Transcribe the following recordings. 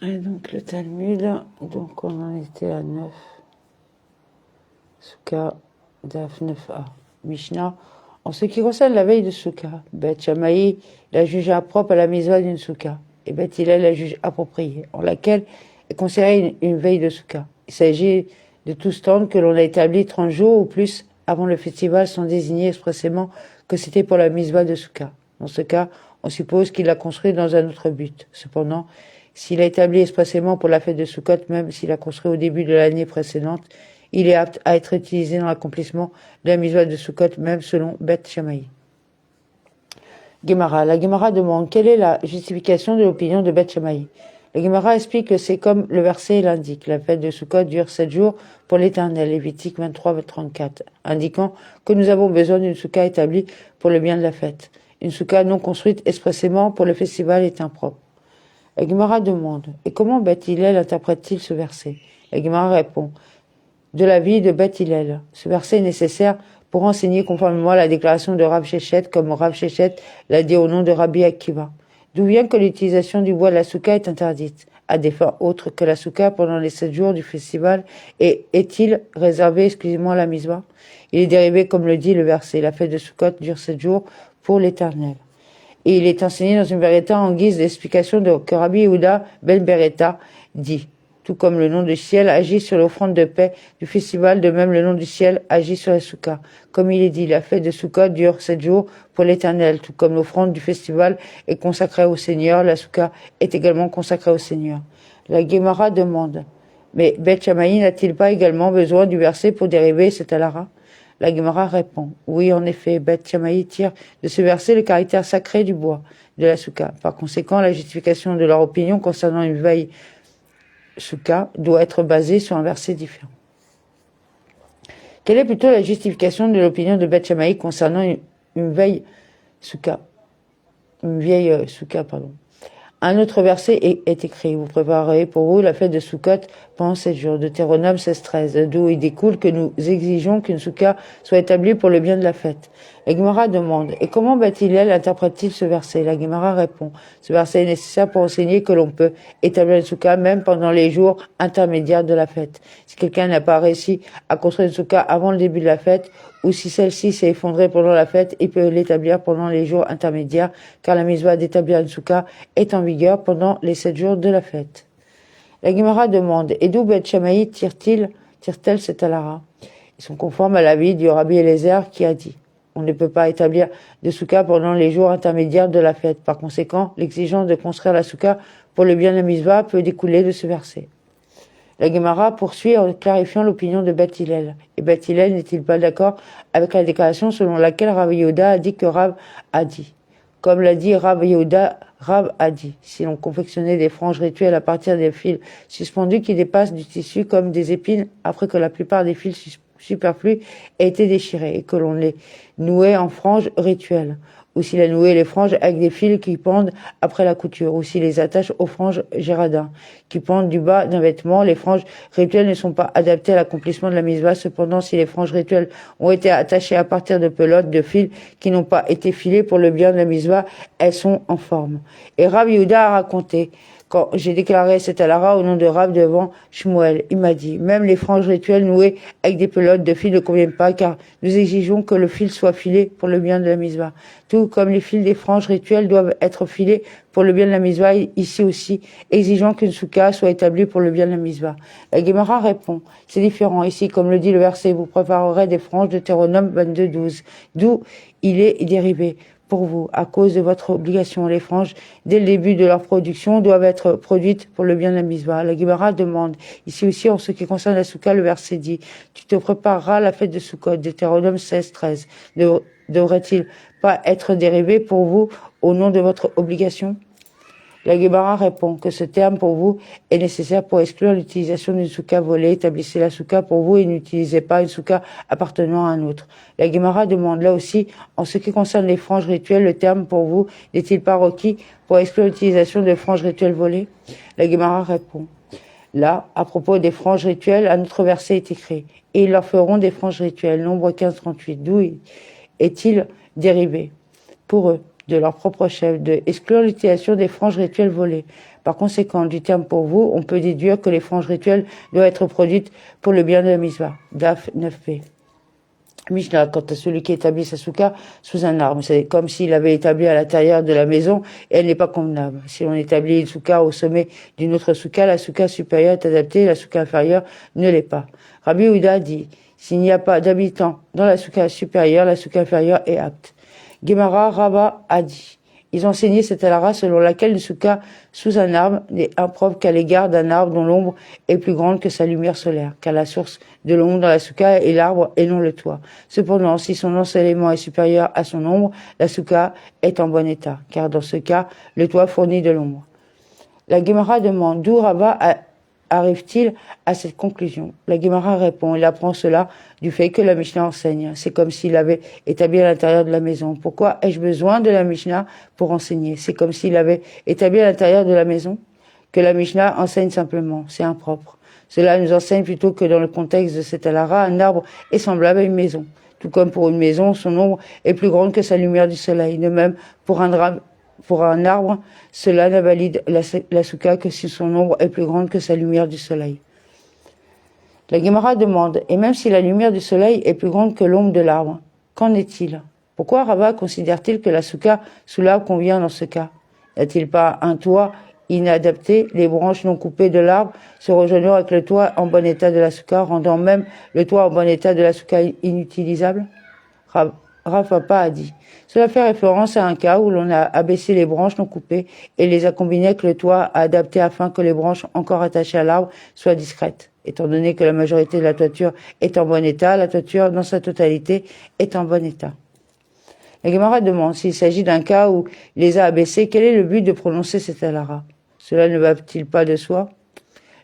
Et donc le Talmud, donc on en était à 9. Souka, Daf 9a. Mishnah. En ce qui concerne la veille de Souka, Beth Shammai la juge impropre à la mitzvah d'une Souka, et Beth Hillel la juge appropriée, en laquelle est considérée une veille de Souka. Il s'agit de tout stand que l'on a établi 30 jours ou plus avant le festival sans désigner expressément que c'était pour la mitzvah de Souka. Dans ce cas, on suppose qu'il l'a construit dans un autre but. Cependant, s'il a établi expressément pour la fête de Sukkot, même s'il a construit au début de l'année précédente, il est apte à être utilisé dans l'accomplissement de la mitzvah de Sukkot, même selon Beth Shammai. Gemara. La Gemara demande quelle est la justification de l'opinion de Beth Shammai. La Gemara explique que c'est comme le verset l'indique. La fête de Sukkot dure 7 jours pour l'Éternel, Lévitique 23-34, indiquant que nous avons besoin d'une souka établie pour le bien de la fête. Une souka non construite expressément pour le festival est impropre. La Gemara demande et comment Beth Hillel interprète-t-il ce verset? La Gemara répond de l'avis de Beth Hillel. Ce verset est nécessaire pour enseigner conformément à la déclaration de Rav Shechet, comme Rav Shechet l'a dit au nom de Rabbi Akiva. D'où vient que l'utilisation du bois de la souka est interdite, à des fins autres que la souka pendant les 7 jours du festival, et est-il réservé exclusivement à la mitzvah? Il est dérivé, comme le dit le verset, la fête de Sukkot dure 7 jours pour l'Éternel. Et il est enseigné dans une Beretta en guise d'explication que Rabbi Yehuda ben Beretta dit. Tout comme le nom du ciel agit sur l'offrande de paix du festival, de même le nom du ciel agit sur la souka. Comme il est dit, la fête de Sukkot dure 7 jours pour l'Éternel, tout comme l'offrande du festival est consacrée au Seigneur, la souka est également consacrée au Seigneur. La Gemara demande, mais Beth Shammai n'a-t-il pas également besoin du verset pour dériver cette alara? La Gemara répond, oui, en effet, Beth Shammai tire de ce verset le caractère sacré du bois de la souka. Par conséquent, la justification de leur opinion concernant une veille souka doit être basée sur un verset différent. Quelle est plutôt la justification de l'opinion de Beth Shammai concernant une vieille souka? Un autre verset est écrit. Vous préparerez pour vous la fête de Sukkot pendant 7 jours. Deutéronome 16-13, d'où il découle que nous exigeons qu'une souka soit établie pour le bien de la fête. La Gemara demande, et comment Beth Hillel interprète-t-il ce verset? La Gemara répond, ce verset est nécessaire pour enseigner que l'on peut établir une souka même pendant les jours intermédiaires de la fête. Si quelqu'un n'a pas réussi à construire une souka avant le début de la fête, ou si celle-ci s'est effondrée pendant la fête, il peut l'établir pendant les jours intermédiaires, car la mitzvah d'établir une souka est en vigueur pendant les 7 jours de la fête. La Gemara demande, et d'où Beth Shammai tire-t-elle cette alara? Ils sont conformes à l'avis du Rabbi Eliezer qui a dit, on ne peut pas établir de souka pendant les jours intermédiaires de la fête. Par conséquent, l'exigence de construire la souka pour le bien de la mitzvah peut découler de ce verset. La Gemara poursuit en clarifiant l'opinion de Beth Hillel. Et Beth Hillel n'est-il pas d'accord avec la déclaration selon laquelle Rav Yehuda a dit que Rav a dit? Comme l'a dit Rav Yehuda, Rav a dit. Si l'on confectionnait des franges rituelles à partir des fils suspendus qui dépassent du tissu comme des épines après que la plupart des fils superflus aient été déchirés et que l'on les nouait en franges rituelles, ou s'il a noué les franges avec des fils qui pendent après la couture, ou s'il les attache aux franges géradins, qui pendent du bas d'un vêtement. Les franges rituelles ne sont pas adaptées à l'accomplissement de la mitzvah. Cependant, si les franges rituelles ont été attachées à partir de pelotes, de fils qui n'ont pas été filés pour le bien de la mitzvah, elles sont en forme. Et Rav Yehuda a raconté, quand j'ai déclaré cette alara au nom de Rav devant Shmuel, il m'a dit, même les franges rituelles nouées avec des pelotes de fil ne conviennent pas, car nous exigeons que le fil soit filé pour le bien de la mitzvah. Tout comme les fils des franges rituelles doivent être filés pour le bien de la mitzvah, ici aussi, exigeant qu'une souka soit établie pour le bien de la mitzvah. La Gemara répond, c'est différent. Ici, comme le dit le verset, vous préparerez des franges de Deutéronome 22-12, d'où il est dérivé. Pour vous, à cause de votre obligation, les franges, dès le début de leur production, doivent être produites pour le bien de la mitzvah. La Gemara demande, ici aussi, en ce qui concerne la souka, le verset dit, tu te prépareras la fête de Sukkot, Deutéronome 16-13. Devrait-il pas être dérivé pour vous au nom de votre obligation? La Gemara répond que ce terme pour vous est nécessaire pour exclure l'utilisation d'une souka volée. Établissez la souka pour vous et n'utilisez pas une souka appartenant à un autre. La Gemara demande là aussi, en ce qui concerne les franges rituelles, le terme pour vous n'est-il pas requis pour exclure l'utilisation de franges rituelles volées? La Gemara répond. Là, à propos des franges rituelles, un autre verset est écrit. Et ils leur feront des franges rituelles. Nombre 15-38. D'où est-il dérivé pour eux? de leur propre chef, de exclure l'utilisation des franges rituelles volées. Par conséquent, du terme pour vous, on peut déduire que les franges rituelles doivent être produites pour le bien de la mitzvah. Daf 9b. Mishnah, quant à celui qui établit sa souka sous un arbre, c'est comme s'il avait établi à l'intérieur de la maison et elle n'est pas convenable. Si l'on établit une souka au sommet d'une autre souka, la souka supérieure est adaptée, la souka inférieure ne l'est pas. Rabbi Yehuda dit, s'il n'y a pas d'habitants dans la souka supérieure, la souka inférieure est apte. Gemara Rava a dit, ils ont enseigné cette halara selon laquelle une souka sous un arbre n'est impropre qu'à l'égard d'un arbre dont l'ombre est plus grande que sa lumière solaire, car la source de l'ombre dans la souka est l'arbre et non le toit. Cependant, si son ensoleillement est supérieur à son ombre, la souka est en bon état, car dans ce cas, le toit fournit de l'ombre. La Gemara demande d'où Rava arrive-t-il à cette conclusion? La Gemara répond, il apprend cela du fait que la Mishnah enseigne. C'est comme s'il avait établi à l'intérieur de la maison. Pourquoi ai-je besoin de la Mishnah pour enseigner? C'est comme s'il avait établi à l'intérieur de la maison que la Mishnah enseigne simplement. C'est impropre. Cela nous enseigne plutôt que dans le contexte de cette halara, un arbre est semblable à une maison. Tout comme pour une maison, son ombre est plus grande que sa lumière du soleil. De même, pour un arbre, cela n'invalide la souka que si son ombre est plus grande que sa lumière du soleil. La Gemara demande, et même si la lumière du soleil est plus grande que l'ombre de l'arbre, qu'en est-il? Pourquoi Rava considère-t-il que la souka sous l'arbre convient dans ce cas? N'a-t-il pas un toit inadapté, les branches non coupées de l'arbre se rejoignant avec le toit en bon état de la souka, rendant même le toit en bon état de la souka inutilisable? Rav Papa a dit, cela fait référence à un cas où l'on a abaissé les branches non coupées et les a combinées avec le toit adapté afin que les branches encore attachées à l'arbre soient discrètes. Étant donné que la majorité de la toiture est en bon état, la toiture dans sa totalité est en bon état. La Gemara demande s'il s'agit d'un cas où il les a abaissés, quel est le but de prononcer cette halara? Cela ne va-t-il pas de soi?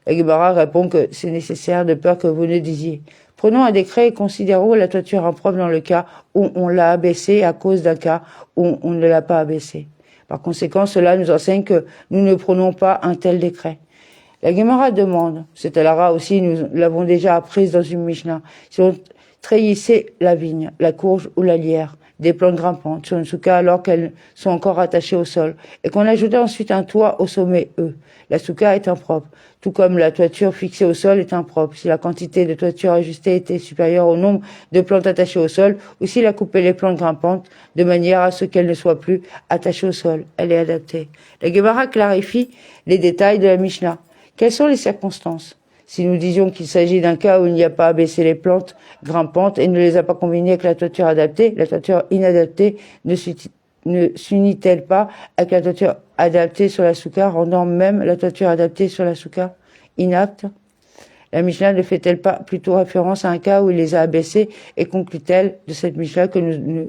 La Gemara répond que c'est nécessaire de peur que vous ne disiez. Prenons un décret et considérons la toiture impropre dans le cas où on l'a abaissée à cause d'un cas où on ne l'a pas abaissée. Par conséquent, cela nous enseigne que nous ne prenons pas un tel décret. La Gemara demande, cette halara aussi, nous l'avons déjà apprise dans une Mishnah, si on trahissait la vigne, la courge ou la lierre, des plantes grimpantes sur une souka alors qu'elles sont encore attachées au sol, et qu'on ajoutait ensuite un toit au sommet, la souka est impropre, tout comme la toiture fixée au sol est impropre, si la quantité de toiture ajustée était supérieure au nombre de plantes attachées au sol, ou s'il a coupé les plantes grimpantes de manière à ce qu'elles ne soient plus attachées au sol, elle est adaptée. La Gemara clarifie les détails de la Mishnah. Quelles sont les circonstances? Si nous disions qu'il s'agit d'un cas où il n'y a pas abaissé les plantes grimpantes et ne les a pas combinées avec la toiture adaptée, la toiture inadaptée ne s'unit-elle pas avec la toiture adaptée sur la souka, rendant même la toiture adaptée sur la souka inapte? La Mishnah ne fait-elle pas plutôt référence à un cas où il les a abaissés et conclut-elle de cette Mishnah que nous ne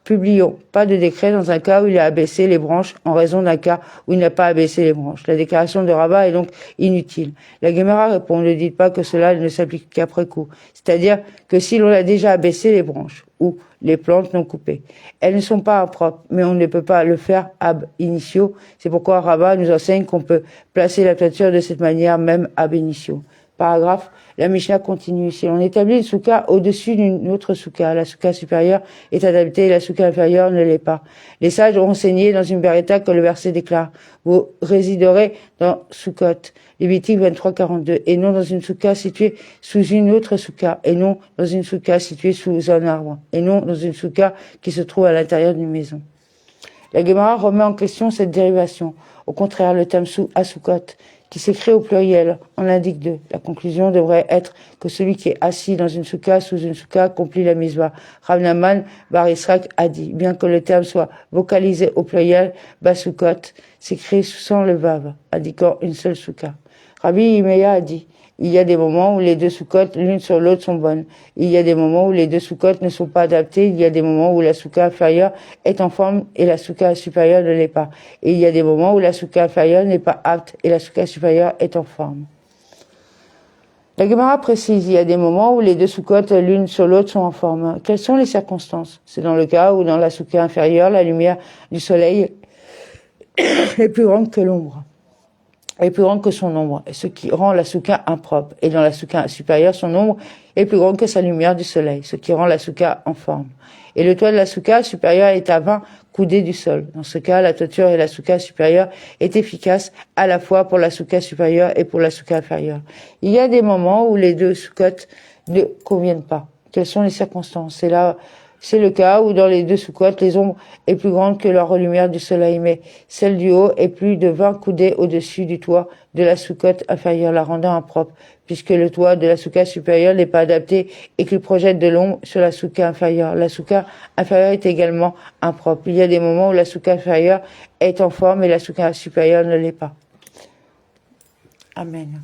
publions pas de décret dans un cas où il a abaissé les branches en raison d'un cas où il n'a pas abaissé les branches. La déclaration de Rava est donc inutile. La Gemara répond, ne dites pas que cela ne s'applique qu'après coup. C'est-à-dire que si l'on a déjà abaissé les branches ou les plantes non coupées, elles ne sont pas impropres, mais on ne peut pas le faire ab initio. C'est pourquoi Rava nous enseigne qu'on peut placer la toiture de cette manière même ab initio. Paragraphe, la Mishnah continue. Si l'on établit une souka au-dessus d'une autre souka, la souka supérieure est adaptée et la souka inférieure ne l'est pas. Les sages ont enseigné dans une beretta que le verset déclare, vous résiderez dans Sukkot, Lévitique 23-42, et non dans une souka située sous une autre souka, et non dans une souka située sous un arbre, et non dans une souka qui se trouve à l'intérieur d'une maison. La Gemara remet en question cette dérivation. Au contraire, le terme Asukot, qui s'écrit au pluriel, en indique deux. La conclusion devrait être que celui qui est assis dans une souka sous une souka accomplit la mitzvah. Rav Nahman bar Israq a dit, bien que le terme soit vocalisé au pluriel, Basukot s'écrit sans le vav, indiquant une seule souka. Rabbi Yimeya a dit, il y a des moments où les deux soukotes l'une sur l'autre sont bonnes. Il y a des moments où les deux soukotes ne sont pas adaptées. Il y a des moments où la souka inférieure est en forme et la souka supérieure ne l'est pas. Et il y a des moments où la souka inférieure n'est pas apte et la souka supérieure est en forme. La Gemara précise, il y a des moments où les deux soukotes l'une sur l'autre sont en forme. Quelles sont les circonstances? C'est dans le cas où dans la souka inférieure, la lumière du soleil est plus grande que l'ombre. est plus grande que son ombre, ce qui rend la soukha impropre. Et dans la soukha supérieure, son ombre est plus grande que sa lumière du soleil, ce qui rend la soukha en forme. Et le toit de la soukha supérieure est à 20 coudées du sol. Dans ce cas, la toiture et la soukha supérieure est efficace à la fois pour la soukha supérieure et pour la soukha inférieure. Il y a des moments où les deux soukhotes ne conviennent pas. Quelles sont les circonstances? C'est le cas où dans les deux soukhotes, les ombres est plus grande que leur lumière du soleil, mais celle du haut est plus de 20 coudées au-dessus du toit de la soukhote inférieure, la rendant impropre, puisque le toit de la soukha supérieure n'est pas adapté et qu'il projette de l'ombre sur la soukha inférieure. La soukha inférieure est également impropre. Il y a des moments où la soukha inférieure est en forme et la soukha supérieure ne l'est pas. Amen.